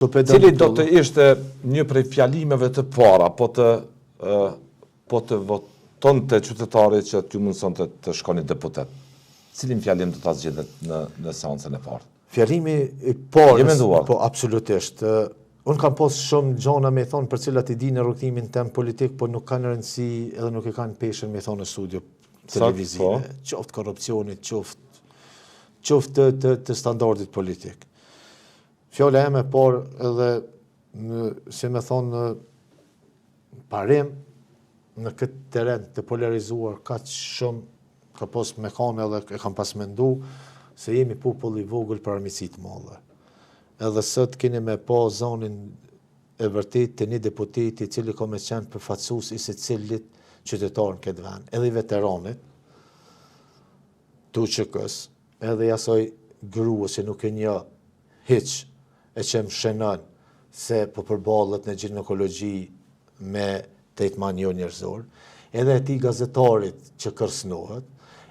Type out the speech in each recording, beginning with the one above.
Cili do të ishte një prej fjalimeve të para, po të votonte qytetari që t'ju mundësonte të shkoni deputet? Cilin fjalim do ta zgjedhët në seancën e parë? Fjalimi i parë, po absolutisht. Unë kam pas shumë gjona me thonë për cilat i di në rrugtimin tem politik, po nuk kanë rëndësi edhe nuk e kanë peshën me thonë në studio televizive. Qoftë korrupsionit, qoftë të standardit politik. Fjala eme por edhe, si me thonë, parim në këtë teren të polarizuar ka shumë, ka pas me kanë edhe e kam pas mendu, se jemi popull i vogël për armiqësi të mëdha. Edhe sot keni me pa zonin e vërtet të një deputeti i cili ka me qenë përfaqësues i secilit qytetar në këtë vend, edhe i veteranit, TUÇK-s, edhe i asaj grua që nuk e një hiç e që më shënon se po përballet në ginekologji me trajtman jo njerëzor, edhe ati gazetarit që kërcënohet,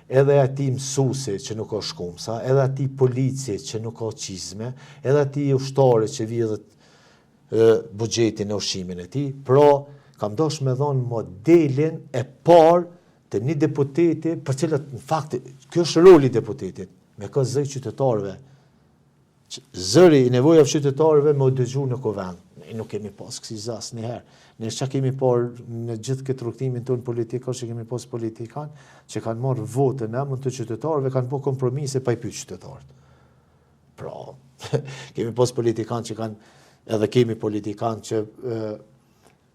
edhe ati mësuesi që nuk ka shkumsa, edhe ati polici që nuk ka qizme, edhe ati ushtari që vjedhet buxhetin e ushqimin e tij. Pra, kam dosh me dhonë modelin e parë të një deputeti, për cilët në fakt, kjo është roli i deputetit, me ka zëj qytetarëve. Zëri i nevoja qytetarëve me u dëgju në kovend. Ne nuk kemi pas kësi asnjëherë. Ne çka kemi parë në gjithë këtë rrugtimin tonë politik, është që kemi pas politikan që kanë marrë votën e emën të qytetarëve, kanë bërë kompromise pa i pyet qytetarët. Pra, kemi pas politikan që kanë, edhe kemi politikan që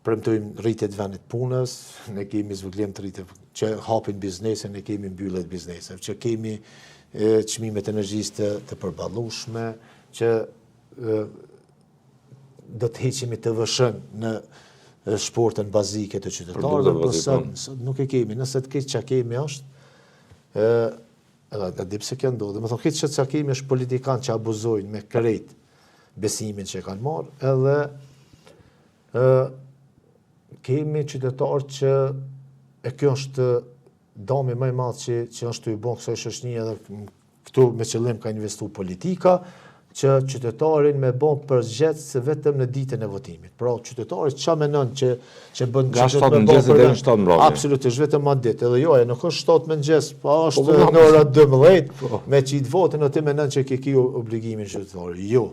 premtojnë rritje të vendit punës, ne kemi zvogëlim të rritje, që hapin biznese, ne kemi mbyllet biznese, që kemi çmimet energjisë të përballueshme, që do të heqimi të vëshën në shportën bazike të qytetarëve, por sot nuk e kemi. Nëse të keq që kemi është, edhe di pse kjo ndodh. Do të thonë keq që kemi është politikanë që abuzojnë me krejt besimin që kanë marrë, edhe kemi qytetarë që e kjo është dami më i madh që është të i bon kësaj shoqënie, edhe këtu me qëllim ka investu politika, që qytetarin me bon përgjithësi vetëm në ditën e votimit. Pra, qytetari çfarë mendon që bën nga 7 mëngjesit deri në 7 mbrëmje. Absolutisht, vetëm atë ditë. Edhe jo, nuk është 7 mëngjes, po është në ora 12, me qit votën, o ti mendon që ke obligimin qytetarit. Jo.